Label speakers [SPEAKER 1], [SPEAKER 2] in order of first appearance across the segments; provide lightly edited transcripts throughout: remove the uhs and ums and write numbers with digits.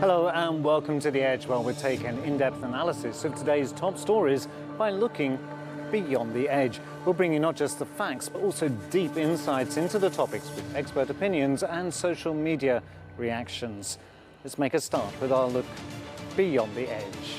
[SPEAKER 1] Hello and welcome to The Edge, where we'll take an in-depth analysis of today's top stories by looking beyond the edge. We'll bring you not just the facts, but also deep insights into the topics with expert opinions and social media reactions. Let's make a start with our look beyond the edge.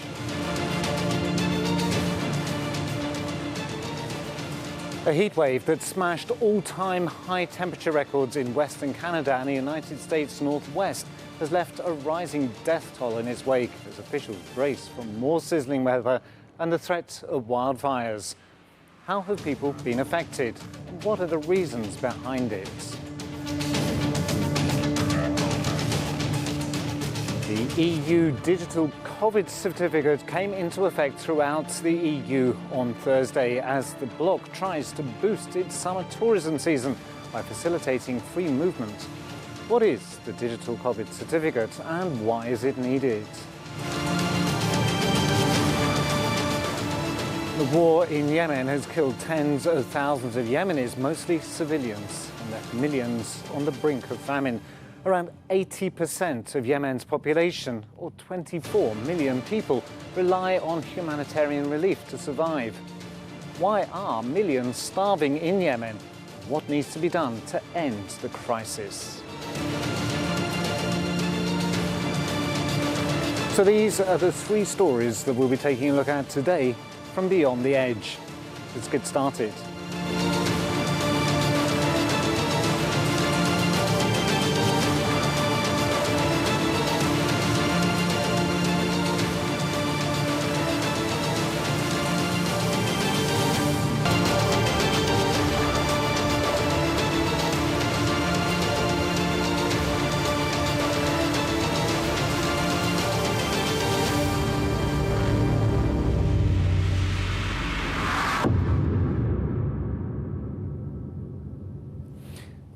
[SPEAKER 1] A heat wave that smashed all-time high temperature records in Western Canada and the United States Northwest has left a rising death toll in its wake as officials brace for more sizzling weather and the threat of wildfires. How have people been affected? And what are the reasons behind it? The EU digital COVID certificate came into effect throughout the EU on Thursday as the bloc tries to boost its summer tourism season by facilitating free movement. What is the digital COVID certificate and why is it needed? The war in Yemen has killed tens of thousands of Yemenis, mostly civilians, and left millions on the brink of famine. Around 80% of Yemen's population, or 24 million people, rely on humanitarian relief to survive. Why are millions starving in Yemen? What needs to be done to end the crisis? So these are the three stories that we'll be taking a look at today from Beyond the Edge. Let's get started.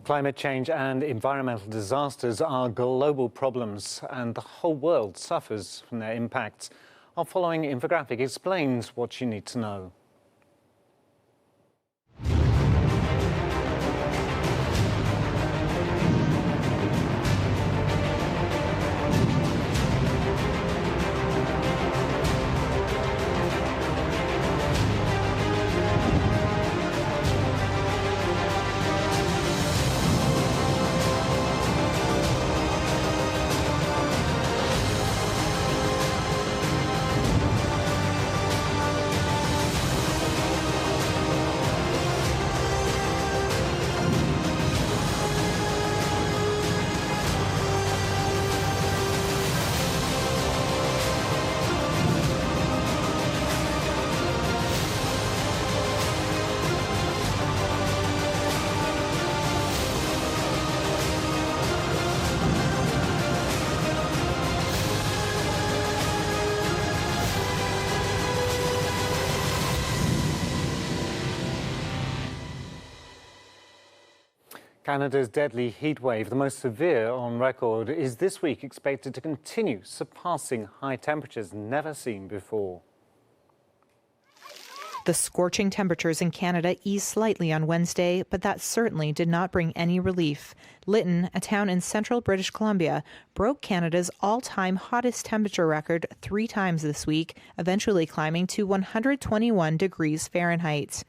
[SPEAKER 1] Climate change and environmental disasters are global problems, and the whole world suffers from their impacts. Our following infographic explains what you need to know. Canada's deadly heat wave, the most severe on record, is this week expected to continue, surpassing high temperatures never seen before.
[SPEAKER 2] The scorching temperatures in Canada eased slightly on Wednesday, but that certainly did not bring any relief. Lytton, a town in central British Columbia, broke Canada's all-time hottest temperature record 3 times this week, eventually climbing to 121 degrees Fahrenheit.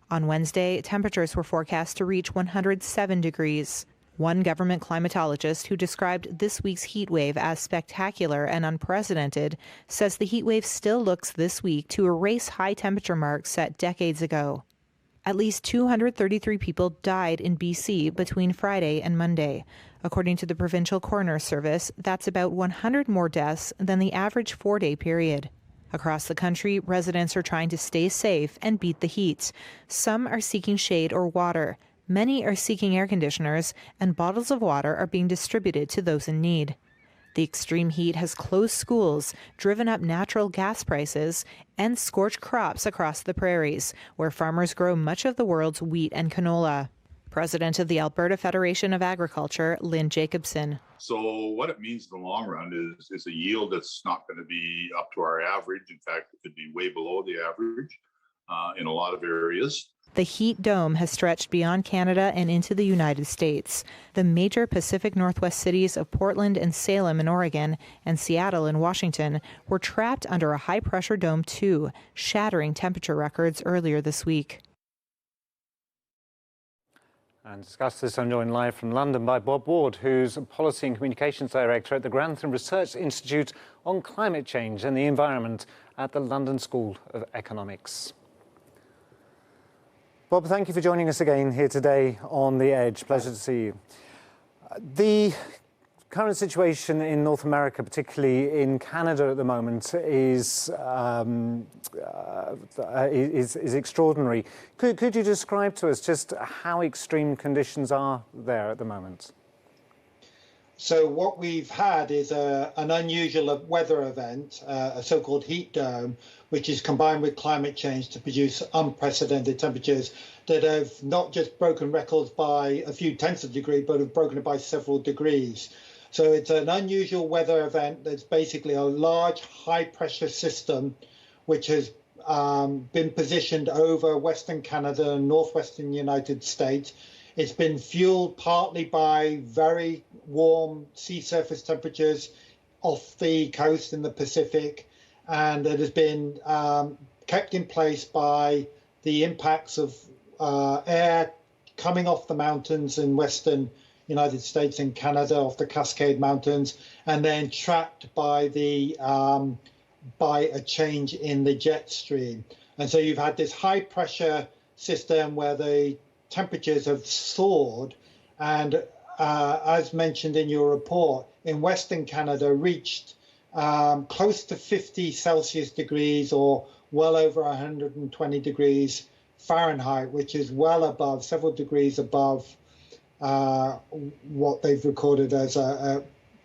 [SPEAKER 2] On Wednesday, temperatures were forecast to reach 107 degrees. One government climatologist who described this week's heat wave as spectacular and unprecedented says the heat wave still looks this week to erase high temperature marks set decades ago. At least 233 people died in BC between Friday and Monday. According to the Provincial Coroner's Service, that's about 100 more deaths than the average 4-day period. Across the country, residents are trying to stay safe and beat the heat. Some are seeking shade or water. Many are seeking air conditioners, and bottles of water are being distributed to those in need. The extreme heat has closed schools, driven up natural gas prices, and scorched crops across the prairies, where farmers grow much of the world's wheat and canola. President of the Alberta Federation of Agriculture, Lynn Jacobson.
[SPEAKER 3] So what it means in the long run is a yield that's not going to be up to our average. In fact, it could be way below the average. in a lot of areas.
[SPEAKER 2] The heat dome has stretched beyond Canada and into the United States. The major Pacific Northwest cities of Portland and Salem in Oregon and Seattle in Washington were trapped under a high-pressure dome too, shattering temperature records earlier this week.
[SPEAKER 1] And to discuss this, I'm joined live from London by Bob Ward, who's Policy and Communications Director at the Grantham Research Institute on Climate Change and the Environment at the London School of Economics. Bob, thank you for joining us again here today on The Edge. Pleasure to see you. The current situation in North America, particularly in Canada at the moment, is extraordinary. Could you describe to us just how extreme conditions are there at the moment?
[SPEAKER 4] So what we've had is an unusual weather event, a so-called heat dome, which is combined with climate change to produce unprecedented temperatures that have not just broken records by a few tenths of a degree, but have broken it by several degrees. So it's an unusual weather event that's basically a large high-pressure system which has been positioned over Western Canada and northwestern United States. It's been fueled partly by very warm sea surface temperatures off the coast in the Pacific, and it has been kept in place by the impacts of air coming off the mountains in western United States and Canada, off the Cascade Mountains, and then trapped by a change in the jet stream. And so you've had this high pressure system where the temperatures have soared, and as mentioned in your report, in Western Canada reached close to 50 Celsius degrees, or well over 120 degrees Fahrenheit, which is well above, several degrees above what they've recorded as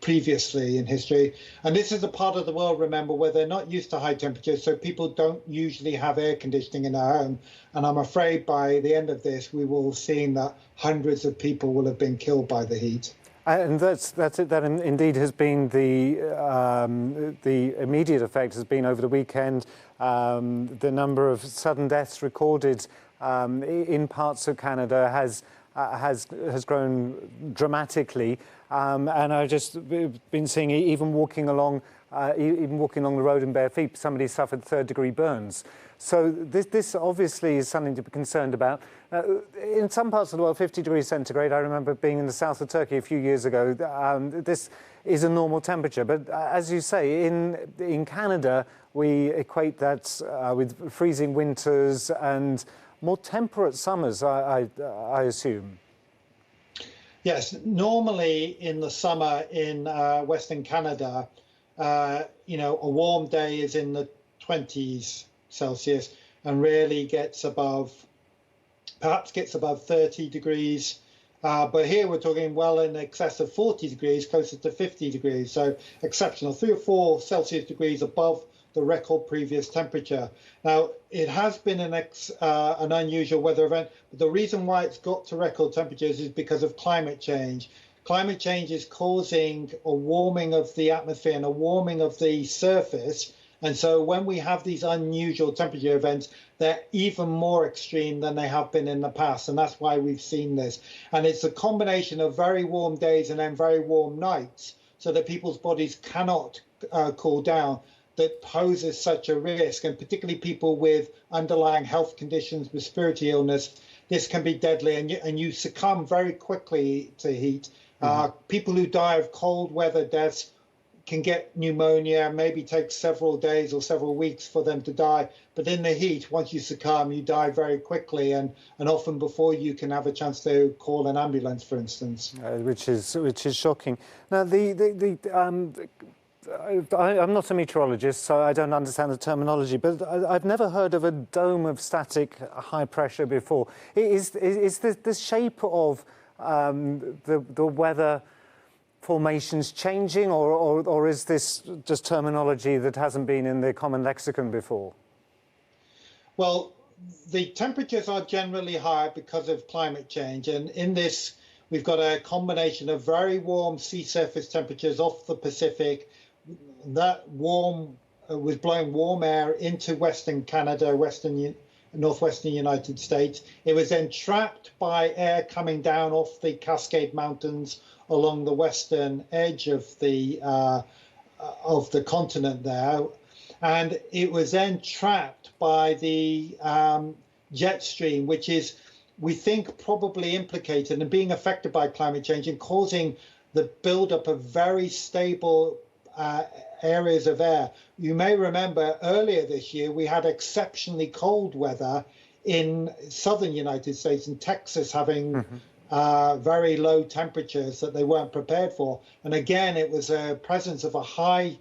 [SPEAKER 4] previously in history. And this is a part of the world, remember, where they're not used to high temperatures, so people don't usually have air conditioning in their home. And I'm afraid by the end of this, we will have seen that hundreds of people will have been killed by the heat.
[SPEAKER 1] And that's it. That indeed has been the immediate effect has been over the weekend. The number of sudden deaths recorded in parts of Canada has grown dramatically, and I've just been seeing even walking along the road in bare feet, somebody suffered third-degree burns. So this obviously is something to be concerned about. In some parts of the world, 50 degrees centigrade, I remember being in the south of Turkey a few years ago, this is a normal temperature. But as you say, in Canada, we equate that with freezing winters and more temperate summers, I assume.
[SPEAKER 4] Yes, normally in the summer in Western Canada, a warm day is in the 20s Celsius and rarely perhaps gets above 30 degrees. But here we're talking well in excess of 40 degrees, closer to 50 degrees. So exceptional, 3 or 4 Celsius degrees above the record previous temperature. Now, it has been an unusual weather event, but the reason why it's got to record temperatures is because of climate change. Climate change is causing a warming of the atmosphere and a warming of the surface. And so when we have these unusual temperature events, they're even more extreme than they have been in the past. And that's why we've seen this. And it's a combination of very warm days and then very warm nights, so that people's bodies cannot cool down, that poses such a risk. And particularly people with underlying health conditions, respiratory illness, this can be deadly, and you succumb very quickly to heat. People who die of cold weather deaths can get pneumonia, maybe take several days or several weeks for them to die. But in the heat, once you succumb, you die very quickly, and often before you can have a chance to call an ambulance, for instance.
[SPEAKER 1] Which is shocking. Now, I'm not a meteorologist, so I don't understand the terminology, but I've never heard of a dome of static high pressure before. Is the shape of the weather formations changing, or is this just terminology that hasn't been in the common lexicon before?
[SPEAKER 4] Well, the temperatures are generally higher because of climate change, and in this we've got a combination of very warm sea surface temperatures off the Pacific. That warm was blowing warm air into Western Canada, northwestern United States. It was then trapped by air coming down off the Cascade Mountains along the western edge of the continent there. And it was then trapped by the jet stream, which is, we think, probably implicated and being affected by climate change and causing the buildup of very stable areas of air. You may remember earlier this year, we had exceptionally cold weather in southern United States and Texas having very low temperatures that they weren't prepared for. And again, it was a presence of a high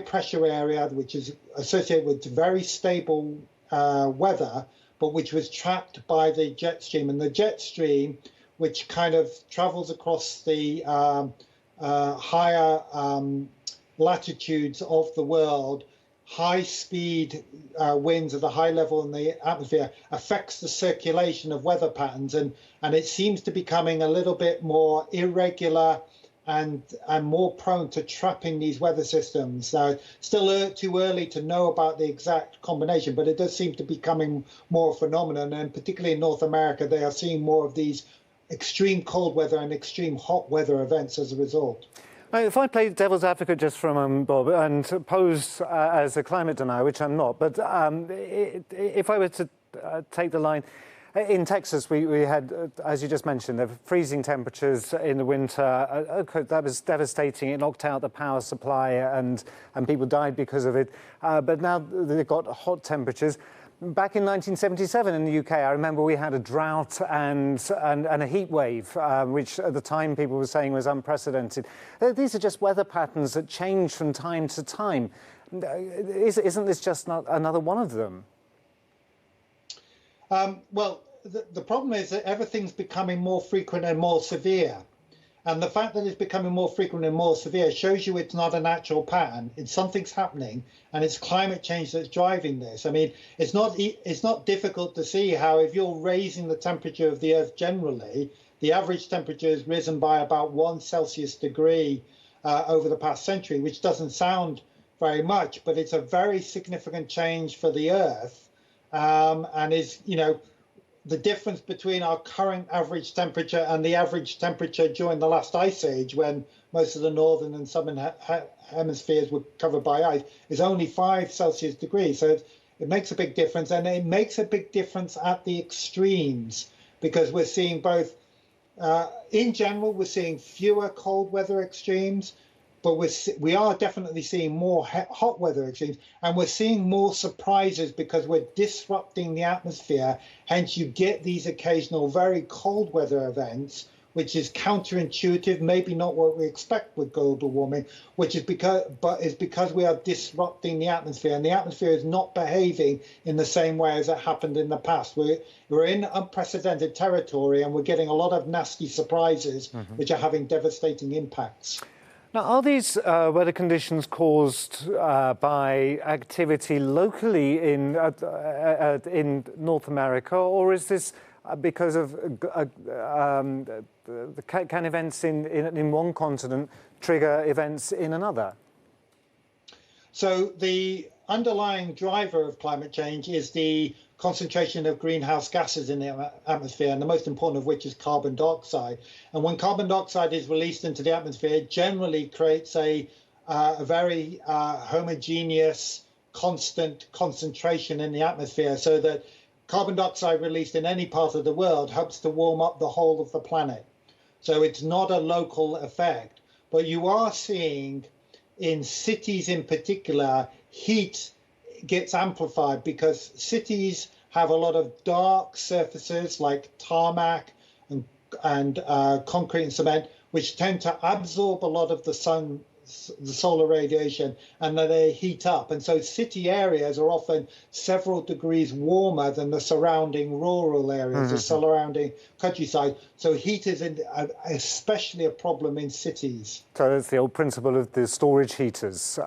[SPEAKER 4] pressure area, which is associated with very stable weather, but which was trapped by the jet stream. And the jet stream, which kind of travels across the higher latitudes of the world, high speed winds at a high level in the atmosphere affects the circulation of weather patterns. And it seems to be becoming a little bit more irregular and more prone to trapping these weather systems. Still too early to know about the exact combination, but it does seem to be becoming more a phenomenon. And particularly in North America, they are seeing more of these extreme cold weather and extreme hot weather events as a result.
[SPEAKER 1] If I play devil's advocate just for a moment, Bob, and pose as a climate denier, which I'm not, but if I were to take the line, in Texas, we had, as you just mentioned, the freezing temperatures in the winter. That was devastating. It knocked out the power supply and people died because of it. But now they've got hot temperatures. Back in 1977 in the UK, I remember we had a drought and a heat wave, which at the time people were saying was unprecedented. These are just weather patterns that change from time to time. Isn't this just not another one of them?
[SPEAKER 4] Well, the problem is that everything's becoming more frequent and more severe. And the fact that it's becoming more frequent and more severe shows you it's not a natural pattern. It's something's happening, and it's climate change that's driving this. I mean, it's not difficult to see how if you're raising the temperature of the Earth generally, the average temperature has risen by about 1 Celsius degree over the past century, which doesn't sound very much, but it's a very significant change for the Earth. And is, the difference between our current average temperature and the average temperature during the last ice age, when most of the northern and southern hemispheres were covered by ice, is only 5 Celsius degrees. So it makes a big difference, and it makes a big difference at the extremes, because we're seeing both, in general, we're seeing fewer cold weather extremes, but we are definitely seeing more hot weather extremes, and we're seeing more surprises because we're disrupting the atmosphere. Hence, you get these occasional very cold weather events, which is counterintuitive, maybe not what we expect with global warming, which is because we are disrupting the atmosphere, and the atmosphere is not behaving in the same way as it happened in the past. We're in unprecedented territory, and we're getting a lot of nasty surprises, which are having devastating impacts.
[SPEAKER 1] Now, are these weather conditions caused by activity locally in North America, or is this because of can events in one continent trigger events in another?
[SPEAKER 4] So the underlying driver of climate change is the concentration of greenhouse gases in the atmosphere, and the most important of which is carbon dioxide. And when carbon dioxide is released into the atmosphere, it generally creates a very homogeneous, constant concentration in the atmosphere, so that carbon dioxide released in any part of the world helps to warm up the whole of the planet. So it's not a local effect, but you are seeing in cities in particular, heat gets amplified because cities have a lot of dark surfaces like tarmac and concrete and cement, which tend to absorb a lot of the solar radiation, and then they heat up. And so city areas are often several degrees warmer than the surrounding rural areas, the surrounding countryside. So heat is especially a problem in cities. So
[SPEAKER 1] that's the old principle of the storage heaters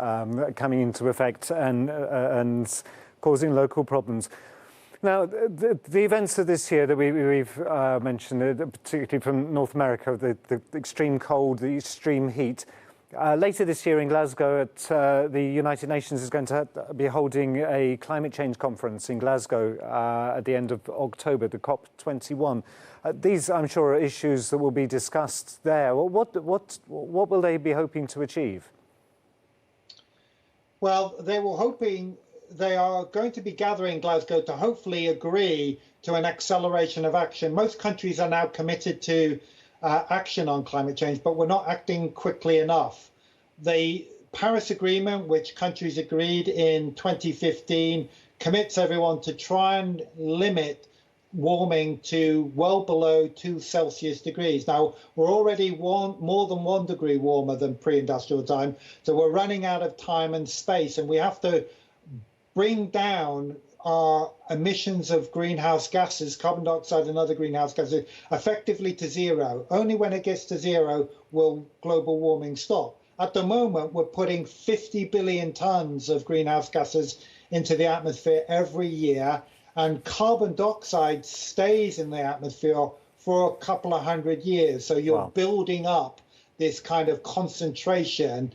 [SPEAKER 1] coming into effect and causing local problems. Now, the events of this year that we've mentioned, particularly from North America, the extreme cold, the extreme heat, Later this year in Glasgow, the United Nations is going to be holding a climate change conference in Glasgow at the end of October, the COP21. These, I'm sure, are issues that will be discussed there. What will they be hoping to achieve?
[SPEAKER 4] Well, they are going to be gathering in Glasgow to hopefully agree to an acceleration of action. Most countries are now committed to action on climate change, but we're not acting quickly enough. The Paris Agreement, which countries agreed in 2015, commits everyone to try and limit warming to well below 2 Celsius degrees. Now, we're already more than 1 degree warmer than pre-industrial time, so we're running out of time and space, and we have to bring down our emissions of greenhouse gases, carbon dioxide and other greenhouse gases, effectively to zero. Only when it gets to zero will global warming stop. At the moment, we're putting 50 billion tons of greenhouse gases into the atmosphere every year, and carbon dioxide stays in the atmosphere for a couple of 100 years. So you're building up this kind of concentration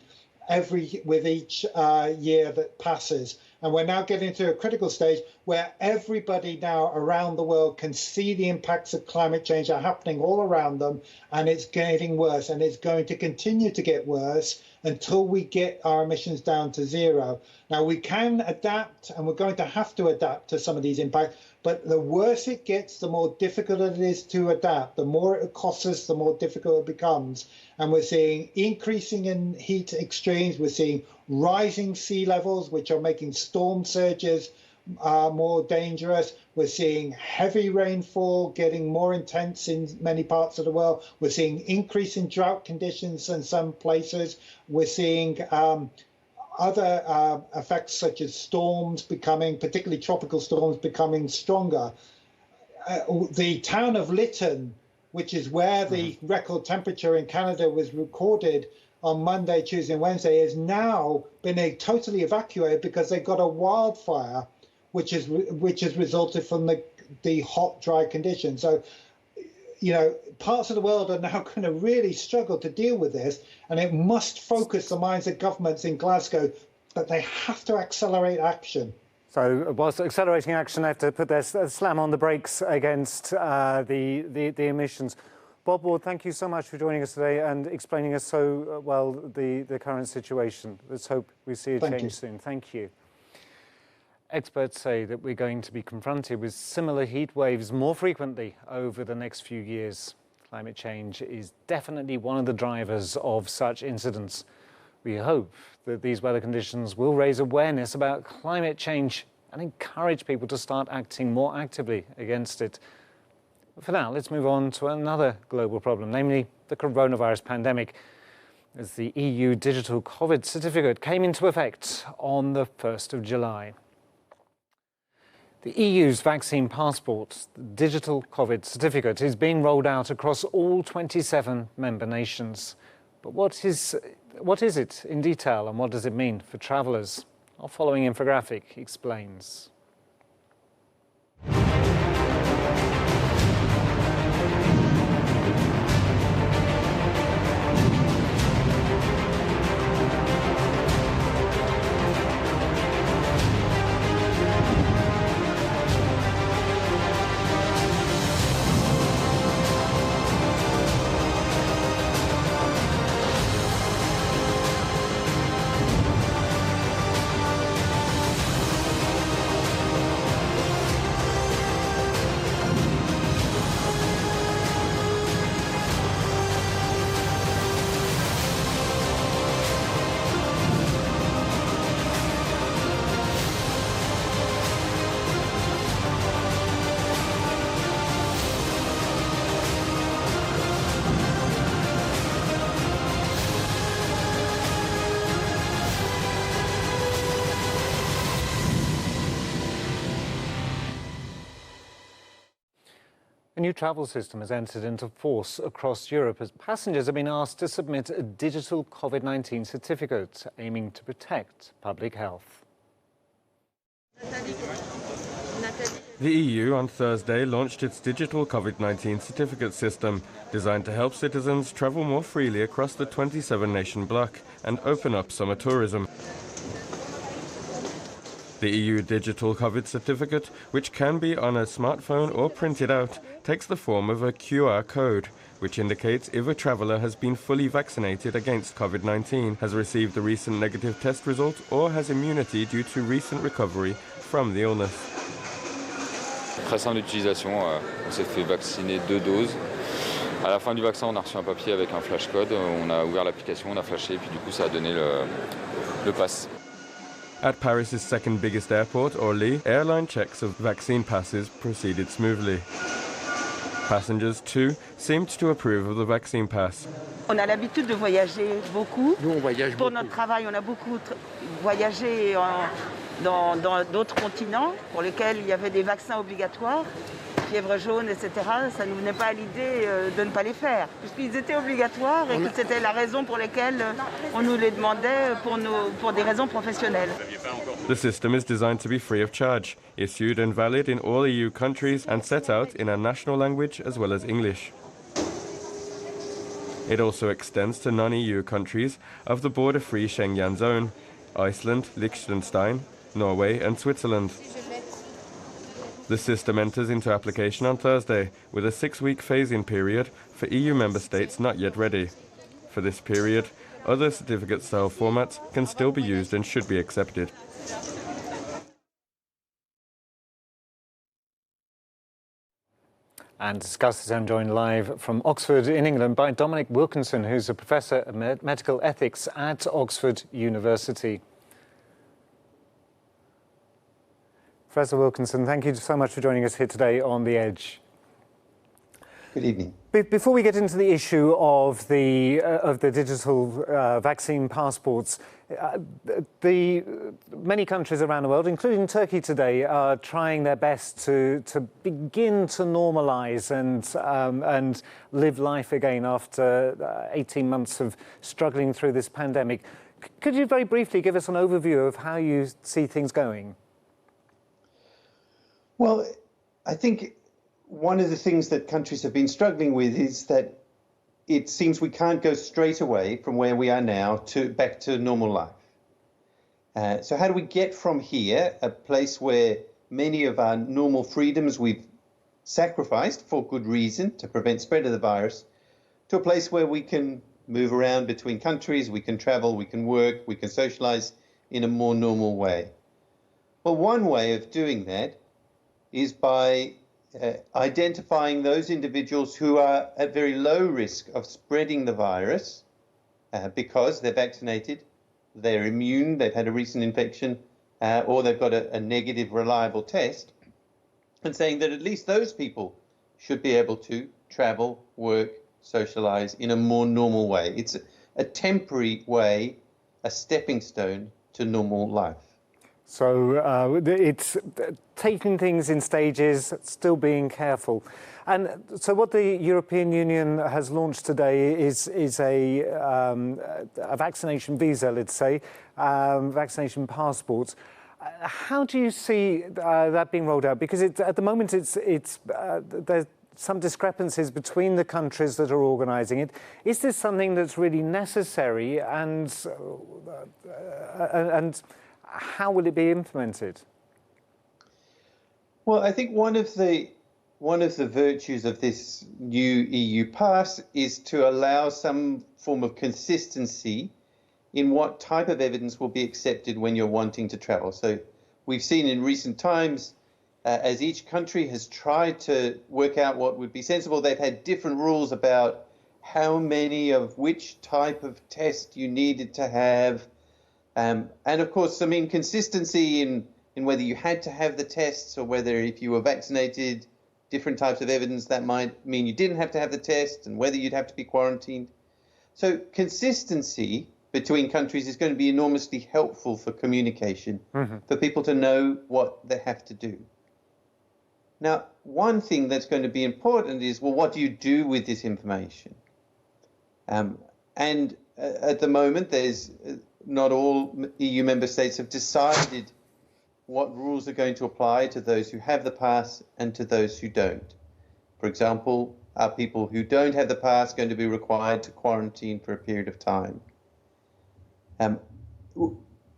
[SPEAKER 4] with each year that passes. And we're now getting to a critical stage where everybody now around the world can see the impacts of climate change are happening all around them, and it's getting worse, and it's going to continue to get worse until we get our emissions down to zero. Now, we can adapt, and we're going to have to adapt to some of these impacts, but the worse it gets, the more difficult it is to adapt. The more it costs us, the more difficult it becomes. And we're seeing increasing in heat extremes. We're seeing rising sea levels, which are making storm surges more dangerous. We're seeing heavy rainfall getting more intense in many parts of the world. We're seeing increase in drought conditions in some places. We're seeing other effects such as storms becoming, particularly tropical storms, becoming stronger. The town of Lytton, which is where the record temperature in Canada was recorded on Monday, Tuesday, and Wednesday, has now been totally evacuated because they got a wildfire, which has resulted from the hot, dry conditions. So, you know, parts of the world are now going to really struggle to deal with this, and it must focus the minds of governments in Glasgow that they have to accelerate action.
[SPEAKER 1] So, whilst accelerating action, they have to put their slam on the brakes against the emissions. Bob Ward, thank you so much for joining us today and explaining us so well the current situation. Let's hope we see a change soon. Thank you. Experts say that we're going to be confronted with similar heat waves more frequently over the next few years. Climate change is definitely one of the drivers of such incidents. We hope that these weather conditions will raise awareness about climate change and encourage people to start acting more actively against it. But for now, let's move on to another global problem, namely the coronavirus pandemic, as the EU digital COVID certificate came into effect on the 1st of July. The EU's vaccine passport, the digital COVID certificate, is being rolled out across all 27 member nations. But what is it in detail, and what does it mean for travellers? Our following infographic explains. A new travel system has entered into force across Europe as passengers have been asked to submit a digital COVID-19 certificate aiming to protect public health.
[SPEAKER 5] The EU on Thursday launched its digital COVID-19 certificate system, designed to help citizens travel more freely across the 27-nation bloc and open up summer tourism. The EU digital COVID certificate, which can be on a smartphone or printed out, takes the form of a QR code, which indicates if a traveller has been fully vaccinated against COVID-19, has received a recent negative test result, or has immunity due to recent recovery from the illness.
[SPEAKER 6] Très simple d'utilisation, on s'est fait vacciner 2 doses. À la fin du vaccin, on a reçu un papier avec un flash code, on a ouvert l'application, on a flashé, et puis du coup ça a donné le pass.
[SPEAKER 5] At Paris's second biggest airport, Orly, airline checks of vaccine passes proceeded smoothly. Passengers, too, seemed to approve of the vaccine pass.
[SPEAKER 7] On a l'habitude de voyager beaucoup.
[SPEAKER 8] Nous, on voyage
[SPEAKER 7] Pour
[SPEAKER 8] beaucoup.
[SPEAKER 7] notre travail, on a beaucoup voyagé dans d'autres continents pour lesquels il y avait des vaccins obligatoires, fièvre jaune, etc. Ça ne nous venait pas à l'idée de ne pas les faire, puisqu'ils étaient obligatoires et que c'était la raison pour laquelle on nous les demandait pour des raisons professionnelles.
[SPEAKER 5] The system is designed to be free of charge, issued and valid in all EU countries and set out in a national language as well as English. It also extends to non-EU countries of the border-free Schengen zone, Iceland, Liechtenstein, Norway and Switzerland. The system enters into application on Thursday, with a 6-week phase-in period for EU member states not yet ready. For this period, other certificate-style formats can still be used and should be accepted.
[SPEAKER 1] And to discuss this, I'm joined live from Oxford in England by Dominic Wilkinson, who's a professor of medical ethics at Oxford University. Professor Wilkinson, thank you so much for joining us here today on The Edge.
[SPEAKER 9] Good evening.
[SPEAKER 1] Before we get into the issue of the digital vaccine passports, many countries around the world, including Turkey today, are trying their best to begin to normalise and live life again after 18 months of struggling through this pandemic. Could you very briefly give us an overview of how you see things going?
[SPEAKER 9] Well, I think one of the things that countries have been struggling with is that it seems we can't go straight away from where we are now back to normal life. So how do we get from here, a place where many of our normal freedoms we've sacrificed for good reason to prevent spread of the virus, to a place where we can move around between countries, we can travel, we can work, we can socialize in a more normal way? Well, one way of doing that is by identifying those individuals who are at very low risk of spreading the virus because they're vaccinated, they're immune, they've had a recent infection, or they've got a negative, reliable test, and saying that at least those people should be able to travel, work, socialize in a more normal way. It's a temporary way, a stepping stone to normal life.
[SPEAKER 1] So it's taking things in stages, still being careful. And so what the European Union has launched today is a vaccination visa, let's say, vaccination passports. How do you see that being rolled out? Because at the moment there's some discrepancies between the countries that are organising it. Is this something that's really necessary, and how will it be implemented?
[SPEAKER 9] Well, I think one of the virtues of this new EU pass is to allow some form of consistency in what type of evidence will be accepted when you're wanting to travel. So we've seen in recent times, as each country has tried to work out what would be sensible, they've had different rules about how many of which type of test you needed to have. And of course, some inconsistency in whether you had to have the tests or whether if you were vaccinated, different types of evidence that might mean you didn't have to have the test, and whether you'd have to be quarantined. So consistency between countries is going to be enormously helpful for communication, for people to know what they have to do. Now, one thing that's going to be important is, well, what do you do with this information? And at the moment, not all EU member states have decided what rules are going to apply to those who have the pass and to those who don't. For example, are people who don't have the pass going to be required to quarantine for a period of time?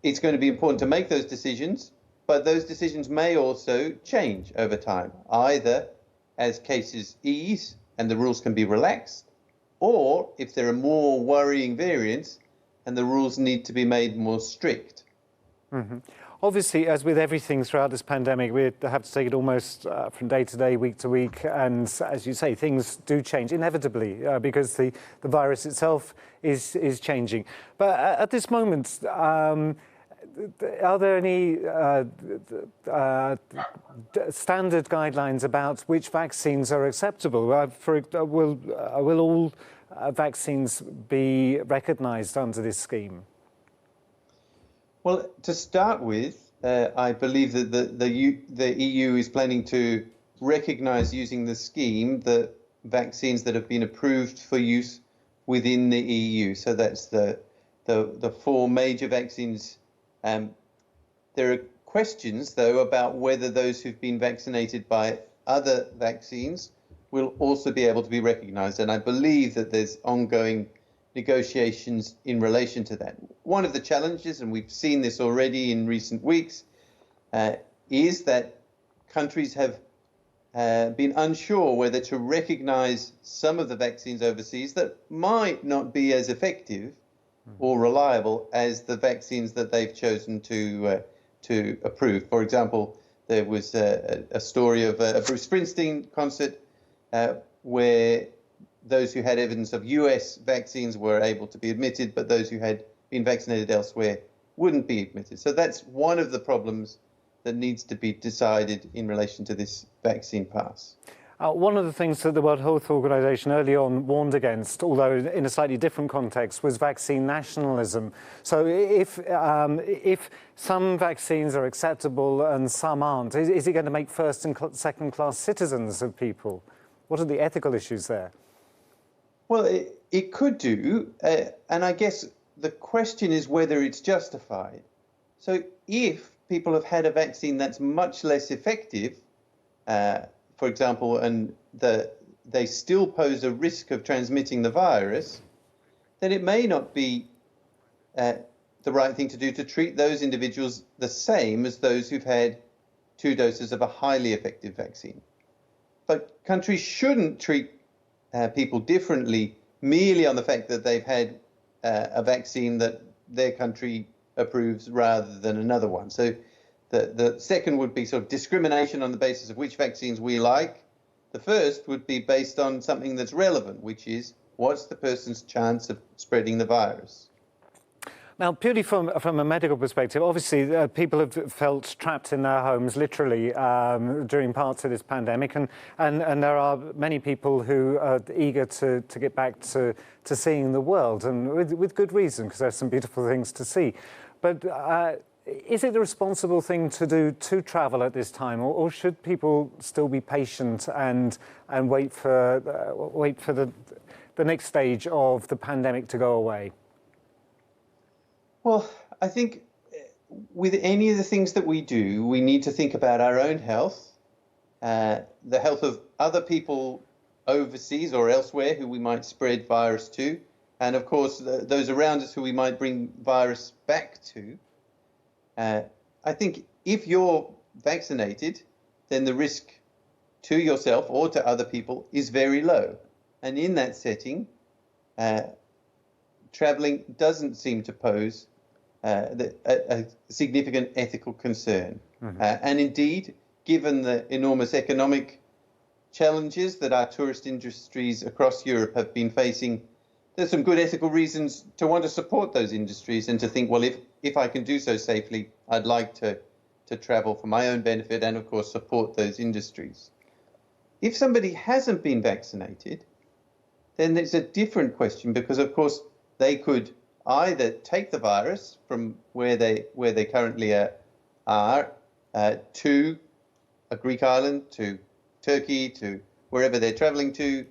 [SPEAKER 9] It's going to be important to make those decisions, but those decisions may also change over time, either as cases ease and the rules can be relaxed, or if there are more worrying variants and the rules need to be made more strict.
[SPEAKER 1] Mm-hmm. Obviously, as with everything throughout this pandemic, we have to take it almost from day to day, week to week. And as you say, things do change inevitably because the virus itself is changing. But at this moment, are there any standard guidelines about which vaccines are acceptable? Will all vaccines be recognised under this scheme?
[SPEAKER 9] Well, to start with, I believe that the EU is planning to recognise using the scheme the vaccines that have been approved for use within the EU. So that's the 4 major vaccines. There are questions, though, about whether those who've been vaccinated by other vaccines will also be able to be recognised. And I believe that there's ongoing negotiations in relation to that. One of the challenges, and we've seen this already in recent weeks, is that countries have been unsure whether to recognise some of the vaccines overseas that might not be as effective or reliable as the vaccines that they've chosen to approve. For example, there was a story of a Bruce Springsteen concert where those who had evidence of US vaccines were able to be admitted, but those who had been vaccinated elsewhere wouldn't be admitted. So that's one of the problems that needs to be decided in relation to this vaccine pass.
[SPEAKER 1] One of the things that the World Health Organization early on warned against, although in a slightly different context, was vaccine nationalism. So if some vaccines are acceptable and some aren't, is it going to make first and second class citizens of people? What are the ethical issues there?
[SPEAKER 9] Well, it could do, and I guess the question is whether it's justified. So if people have had a vaccine that's much less effective, for example, and they still pose a risk of transmitting the virus, then it may not be the right thing to do to treat those individuals the same as those who've had 2 doses of a highly effective vaccine. But countries shouldn't treat people differently merely on the fact that they've had a vaccine that their country approves rather than another one. So the second would be sort of discrimination on the basis of which vaccines we like. The first would be based on something that's relevant, which is what's the person's chance of spreading the virus.
[SPEAKER 1] Now, purely from a medical perspective, obviously people have felt trapped in their homes literally during parts of this pandemic, and there are many people who are eager to get back to seeing the world, and with good reason, because there's some beautiful things to see. But is it the responsible thing to do to travel at this time, or should people still be patient and wait for the next stage of the pandemic to go away?
[SPEAKER 9] Well, I think with any of the things that we do, we need to think about our own health, the health of other people overseas or elsewhere who we might spread virus to, and of course those around us who we might bring virus back to. I think if you're vaccinated, then the risk to yourself or to other people is very low. And in that setting, traveling doesn't seem to pose a significant ethical concern. Mm-hmm. And indeed, given the enormous economic challenges that our tourist industries across Europe have been facing, there's some good ethical reasons to want to support those industries and to think, well, if I can do so safely, I'd like to travel for my own benefit and, of course, support those industries. If somebody hasn't been vaccinated, then there's a different question because, of course, they could either take the virus from where they currently are to a Greek island, to Turkey, to wherever they're traveling to,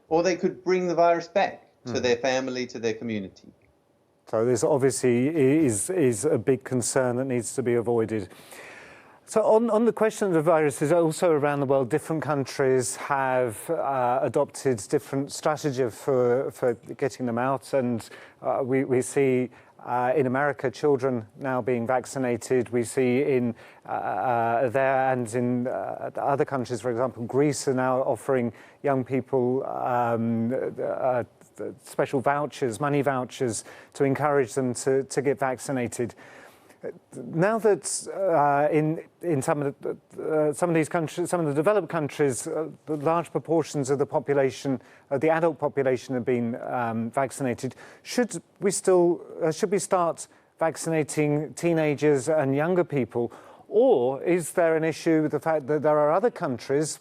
[SPEAKER 9] or they could bring the virus back to their family, to their community.
[SPEAKER 1] So this obviously is a big concern that needs to be avoided. So on the question of the viruses, also around the world, different countries have adopted different strategies for getting them out. And we see in America children now being vaccinated. We see in there and in other countries, for example, Greece are now offering young people special vouchers, money vouchers, to encourage them to get vaccinated. Now that in some of these countries, some of the developed countries, large proportions of the population, the adult population, have been vaccinated, should we start vaccinating teenagers and younger people, or is there an issue with the fact that there are other countries,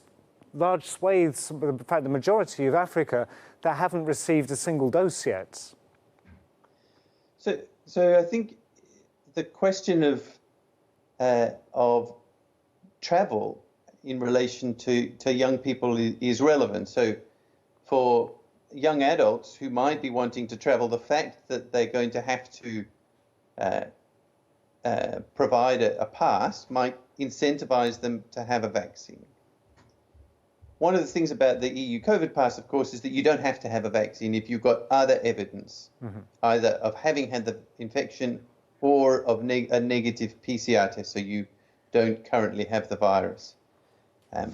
[SPEAKER 1] large swathes, in fact the majority of Africa, that haven't received a single dose yet?
[SPEAKER 9] So I think the question of travel in relation to young people is relevant. So for young adults who might be wanting to travel, the fact that they're going to have to provide a pass might incentivize them to have a vaccine. One of the things about the EU COVID pass, of course, is that you don't have to have a vaccine if you've got other evidence, either of having had the infection or of a negative PCR test, so you don't currently have the virus. And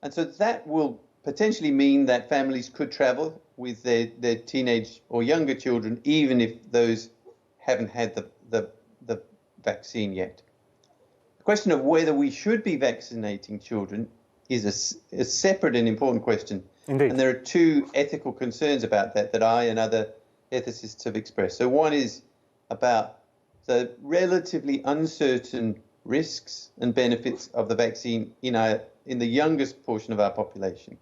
[SPEAKER 9] so that will potentially mean that families could travel with their teenage or younger children, even if those haven't had the vaccine yet. The question of whether we should be vaccinating children is a separate and important question.
[SPEAKER 1] Indeed.
[SPEAKER 9] And there are two ethical concerns about that I and other ethicists have expressed. So one is about the relatively uncertain risks and benefits of the vaccine in the youngest portion of our population.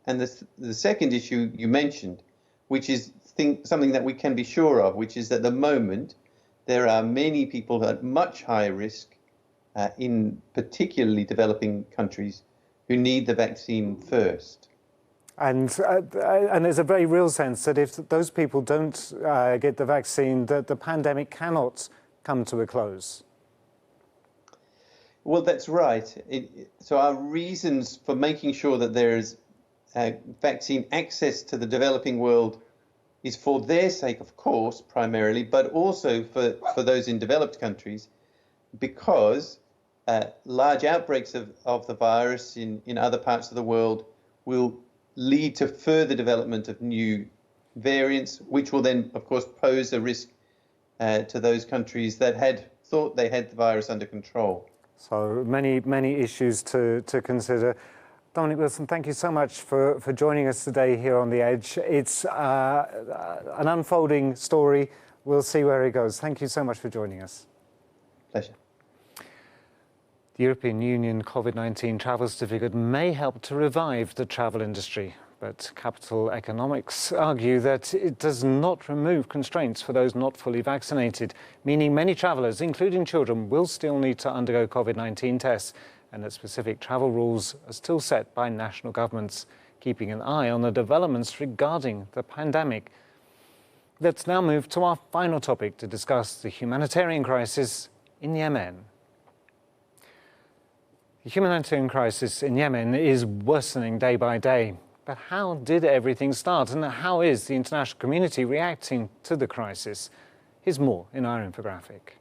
[SPEAKER 9] And the second issue you mentioned, which is something that we can be sure of, which is that at the moment there are many people at much higher risk in particularly developing countries who need the vaccine first.
[SPEAKER 1] And there's a very real sense that if those people don't get the vaccine, that the pandemic cannot come to a close.
[SPEAKER 9] Well, that's right. So our reasons for making sure that there is vaccine access to the developing world is for their sake, of course, primarily, but also for those in developed countries, because large outbreaks of the virus in other parts of the world will lead to further development of new variants, which will then, of course, pose a risk to those countries that had thought they had the virus under control.
[SPEAKER 1] So many issues to consider. Dominic Wilson, thank you so much for joining us today here on The Edge. It's an unfolding story. We'll see where it goes. Thank you so much for joining us.
[SPEAKER 9] Pleasure.
[SPEAKER 1] The European Union COVID-19 travel certificate may help to revive the travel industry, but Capital Economics argue that it does not remove constraints for those not fully vaccinated, meaning many travellers, including children, will still need to undergo COVID-19 tests, and that specific travel rules are still set by national governments, keeping an eye on the developments regarding the pandemic. Let's now move to our final topic to discuss the humanitarian crisis in Yemen. The humanitarian crisis in Yemen is worsening day by day. But how did everything start, and how is the international community reacting to the crisis? Here's more in our infographic.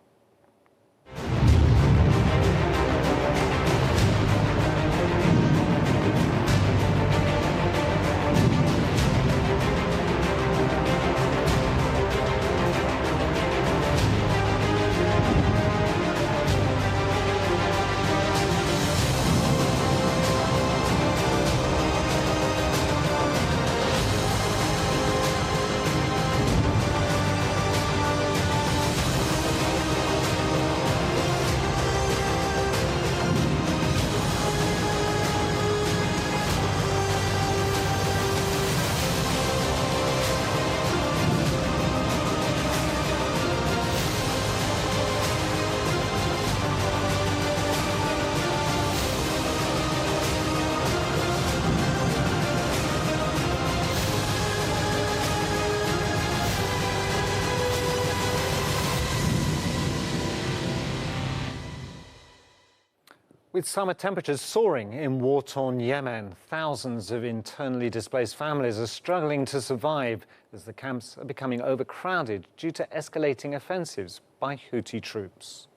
[SPEAKER 1] With summer temperatures soaring in war-torn Yemen, thousands of internally displaced families are struggling to survive as the camps are becoming overcrowded due to escalating offensives by Houthi troops.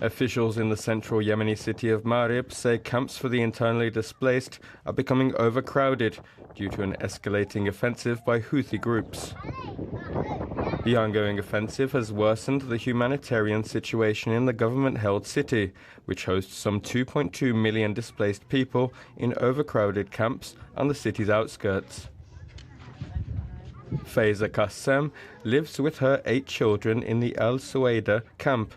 [SPEAKER 5] Officials in the central Yemeni city of Marib say camps for the internally displaced are becoming overcrowded due to an escalating offensive by Houthi groups. The ongoing offensive has worsened the humanitarian situation in the government-held city, which hosts some 2.2 million displaced people in overcrowded camps on the city's outskirts. Faiza Qassem lives with her 8 children in the Al Suwaida camp,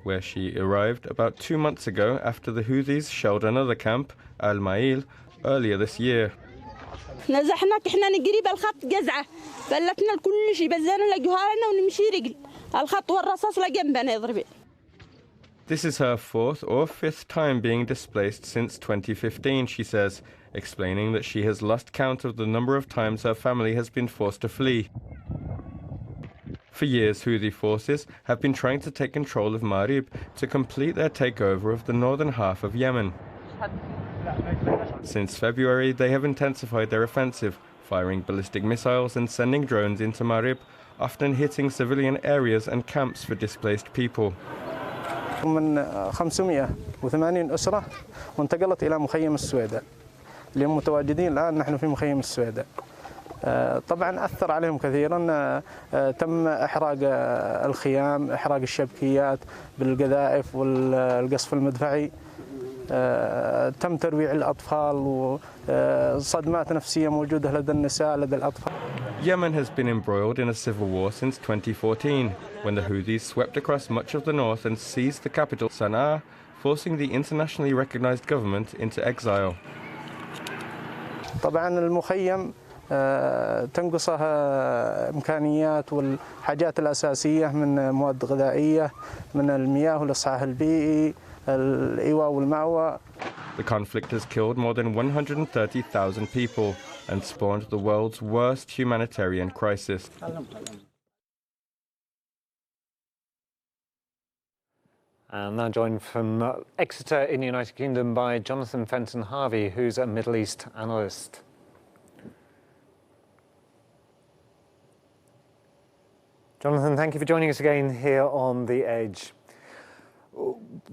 [SPEAKER 5] where she arrived about 2 months ago after the Houthis shelled another camp, Al Ma'il, earlier this year.
[SPEAKER 8] نزحنا احنا نجري بالخط جزعه فلتنا كل شيء بزانا لجهارنا ونمشي رجل الخط والرصاص لجنبنا يضرب.
[SPEAKER 5] This is her 4th or 5th time being displaced since 2015, she says, explaining that she has lost count of the number of times her family has been forced to flee. For years, Houthi forces have been trying to take control of Marib to complete their takeover of the northern half of Yemen. Since February, they have intensified their offensive, firing ballistic missiles and sending drones into Marib, often hitting civilian areas and camps for displaced people.
[SPEAKER 10] من 580 أسرة وانتقلت إلى مخيم السويداء. اليوم متواجدين الآن نحن في مخيم السويداء. طبعا أثر عليهم كثيرا، تم إحراق الخيام، إحراق الشبكيات بالقذائف والقصف المدفعي، تم ترويع الأطفال وصدمات نفسية موجودة لدى النساء لدى الأطفال.
[SPEAKER 5] Yemen has been embroiled in a civil war since 2014, when the Houthis swept across much of the north and seized the capital, Sana'a, forcing the internationally recognized government into exile.
[SPEAKER 10] طبعا المخيم تنقصها إمكانيات والحاجات الأساسية من مواد غذائية، من المياه والإصلاح البيئي، الإيواء والمأوى.
[SPEAKER 5] The conflict has killed more than 130,000 people and spawned the world's worst humanitarian crisis.
[SPEAKER 1] And now joined from Exeter in the United Kingdom by Jonathan Fenton-Harvey, who's a Middle East analyst. Jonathan, thank you for joining us again here on The Edge.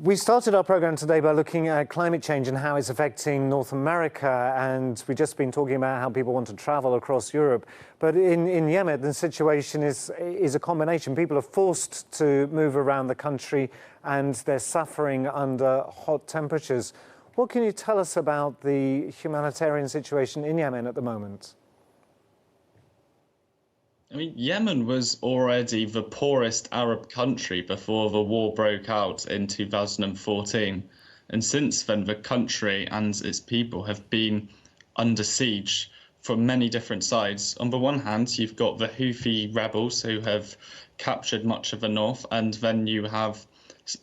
[SPEAKER 1] We started our programme today by looking at climate change and how it's affecting North America, and we've just been talking about how people want to travel across Europe. But in Yemen, the situation is a combination. People are forced to move around the country and they're suffering under hot temperatures. What can you tell us about the humanitarian situation in Yemen at the moment?
[SPEAKER 11] I mean, Yemen was already the poorest Arab country before the war broke out in 2014. And since then, the country and its people have been under siege from many different sides. On the one hand, you've got the Houthi rebels who have captured much of the north, and then you have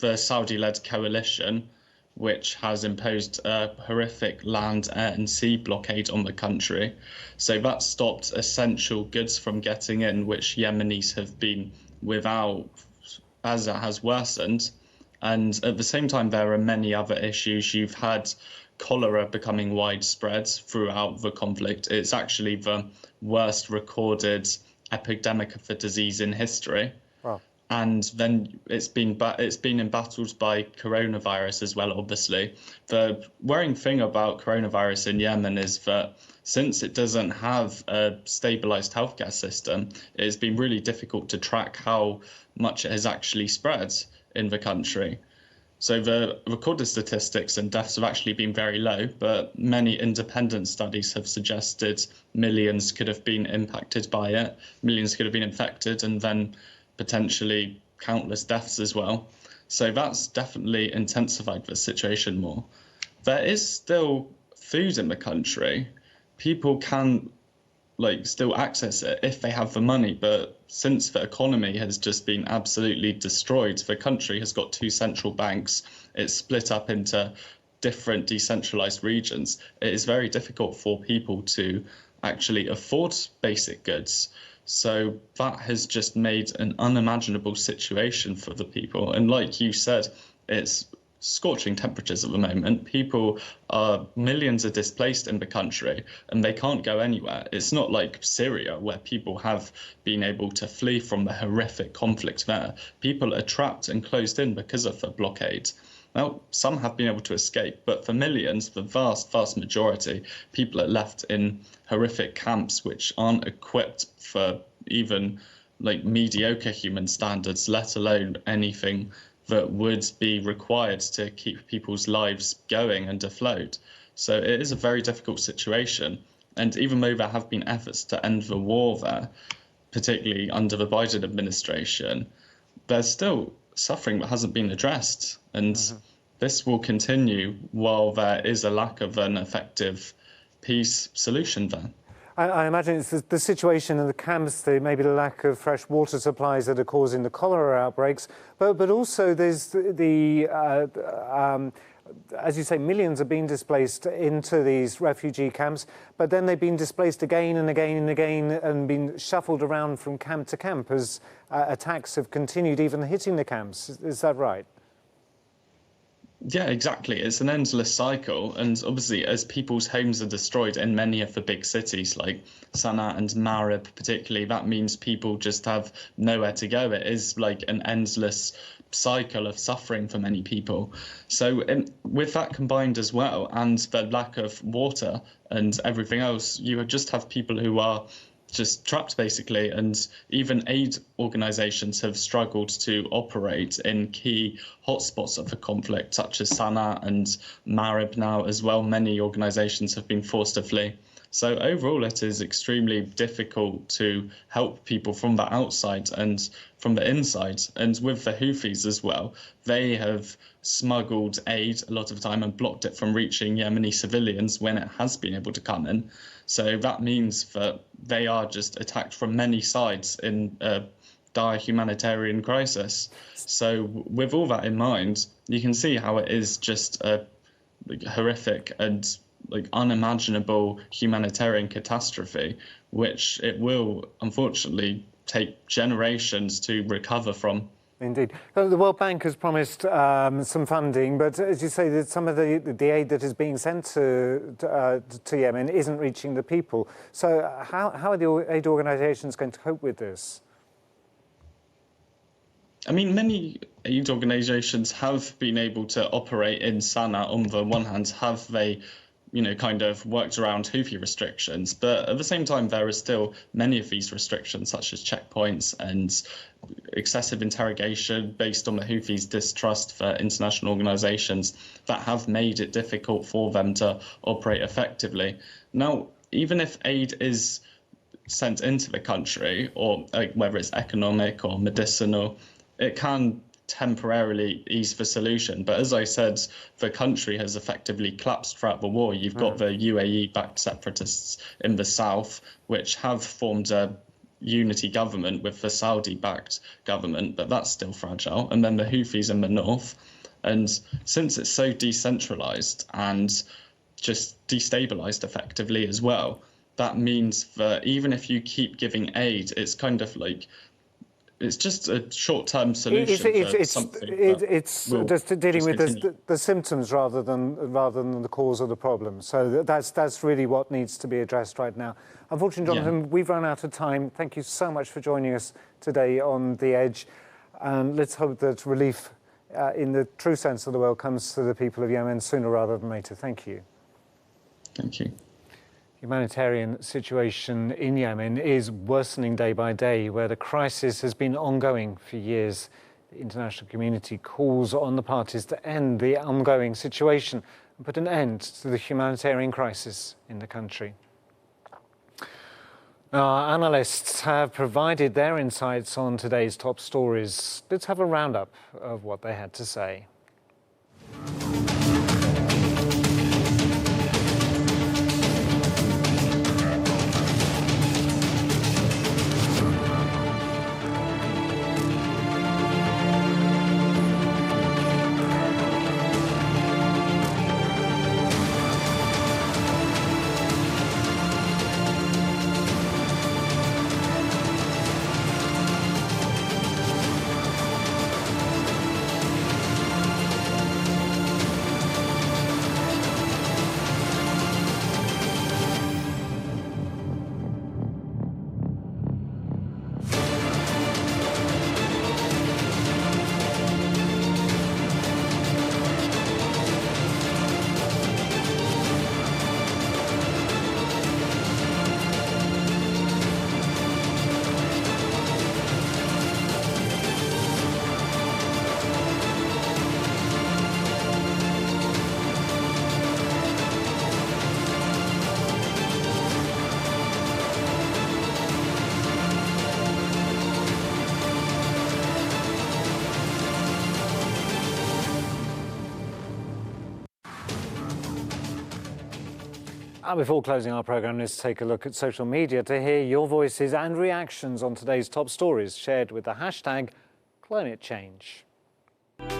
[SPEAKER 11] the Saudi-led coalition, which has imposed a horrific land, air and sea blockade on the country. So that stopped essential goods from getting in, which Yemenis have been without as it has worsened. And at the same time, there are many other issues. You've had cholera becoming widespread throughout the conflict. It's actually the worst recorded epidemic of the disease in history.
[SPEAKER 1] Wow.
[SPEAKER 11] And then it's been embattled by coronavirus as well, obviously. The worrying thing about coronavirus in Yemen is that since it doesn't have a stabilized healthcare system, it's been really difficult to track how much it has actually spread in the country. So the recorded statistics and deaths have actually been very low, but many independent studies have suggested millions could have been impacted by it, millions could have been infected, and then potentially countless deaths as well. So that's definitely intensified the situation more. There is still food in the country. People can still access it if they have the money, but since the economy has just been absolutely destroyed, the country has got 2 central banks, it's split up into different decentralized regions, it is very difficult for people to actually afford basic goods. So that has just made an unimaginable situation for the people. And like you said, it's scorching temperatures at the moment. Millions are displaced in the country and they can't go anywhere. It's not like Syria where people have been able to flee from the horrific conflict there. People are trapped and closed in because of the blockade. Now, some have been able to escape, but for millions, the vast majority, people are left in horrific camps which aren't equipped for even like mediocre human standards, let alone anything that would be required to keep people's lives going and afloat. So it is a very difficult situation. And even though there have been efforts to end the war there, particularly under the Biden administration, there's still suffering that hasn't been addressed. And this will continue while there is a lack of an effective peace solution there.
[SPEAKER 1] I imagine it's the situation in the camps, maybe the lack of fresh water supplies that are causing the cholera outbreaks, but also there's as you say, millions are being displaced into these refugee camps, but then they've been displaced again and again and again and been shuffled around from camp to camp as attacks have continued, even hitting the camps. Is that right?
[SPEAKER 11] Yeah, exactly. It's an endless cycle. And obviously, as people's homes are destroyed in many of the big cities like Sana'a and Marib particularly, that means people just have nowhere to go. It is like an endless cycle of suffering for many people. So with that combined as well, and the lack of water and everything else, you just have people who are just trapped basically, and even aid organisations have struggled to operate in key hotspots of the conflict, such as Sana'a and Marib now as well. Many organisations have been forced to flee. So overall, it is extremely difficult to help people from the outside and from the inside. And with the Houthis as well, they have smuggled aid a lot of the time and blocked it from reaching Yemeni civilians when it has been able to come in. So that means that they are just attacked from many sides in a dire humanitarian crisis. So with all that in mind, you can see how it is just a horrific and unimaginable humanitarian catastrophe, which it will unfortunately take generations to recover from.
[SPEAKER 1] Indeed. The World Bank has promised some funding, but as you say, that some of the aid that is being sent to Yemen isn't reaching the people. So how are the aid organisations going to cope with this?
[SPEAKER 11] I mean, many aid organisations have been able to operate in Sana'a. On the one hand, have they kind of worked around Houthi restrictions. But at the same time, there are still many of these restrictions, such as checkpoints and excessive interrogation based on the Houthis' distrust for international organizations, that have made it difficult for them to operate effectively. Now, even if aid is sent into the country, or whether it's economic or medicinal, it can temporarily ease the solution. But as I said, the country has effectively collapsed throughout the war. You've got the UAE-backed separatists in the south, which have formed a unity government with the Saudi-backed government, but that's still fragile. And then the Houthis in the north. And since it's so decentralized and just destabilized effectively as well, that means that even if you keep giving aid, it's kind of like it's just a short-term solution.
[SPEAKER 1] It's just dealing with the symptoms rather than the cause of the problem. So that's really what needs to be addressed right now. Unfortunately, Jonathan, we've run out of time. Thank you so much for joining us today on The Edge. And let's hope that relief, in the true sense of the word, comes to the people of Yemen sooner rather than later. Thank you.
[SPEAKER 11] Thank you.
[SPEAKER 1] Humanitarian situation in Yemen is worsening day by day, where the crisis has been ongoing for years. The international community calls on the parties to end the ongoing situation and put an end to the humanitarian crisis in the country. Our analysts have provided their insights on today's top stories. Let's have a roundup of what they had to say. And before closing our programme, let's take a look at social media to hear your voices and reactions on today's top stories shared with the hashtag climate change. And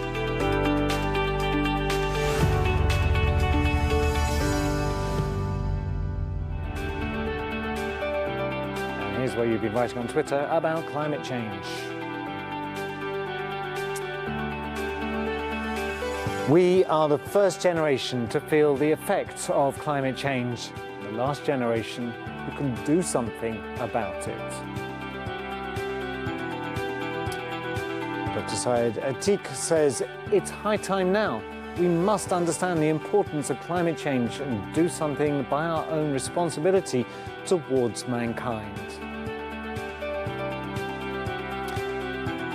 [SPEAKER 1] here's what you've been writing on Twitter about climate change. We are the first generation to feel the effects of climate change, the last generation who can do something about it. Dr. Syed Atik says it's high time now. We must understand the importance of climate change and do something by our own responsibility towards mankind.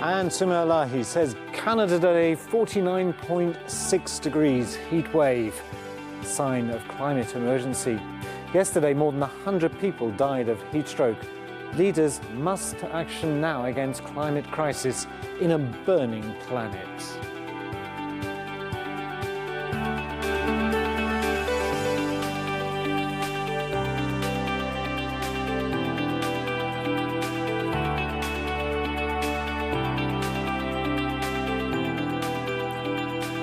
[SPEAKER 1] And Sumaya Lahi says Canada today 49.6 degrees heat wave, sign of climate emergency. Yesterday more than 100 people died of heat stroke. Leaders must action now against climate crisis in a burning planet.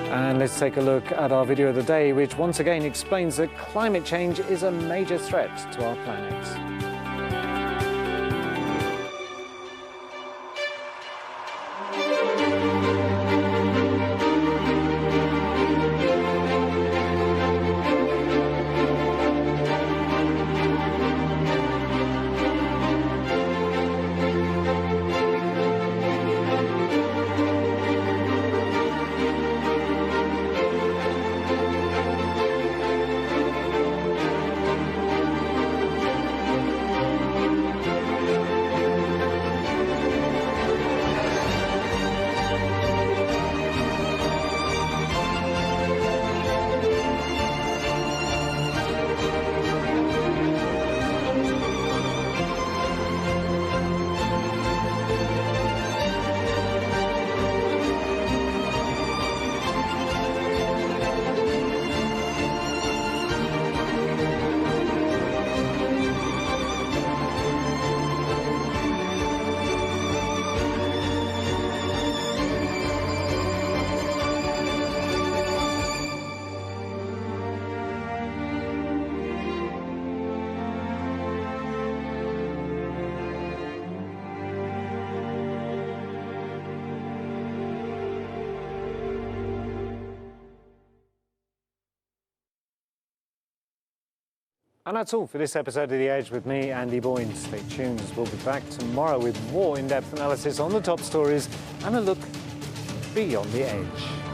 [SPEAKER 1] And let's take a look at our video of the day, which once again explains that climate change is a major threat to our planet. And that's all for this episode of The Edge with me, Andy Boynes. Stay tuned as we'll be back tomorrow with more in-depth analysis on the top stories and a look beyond the edge.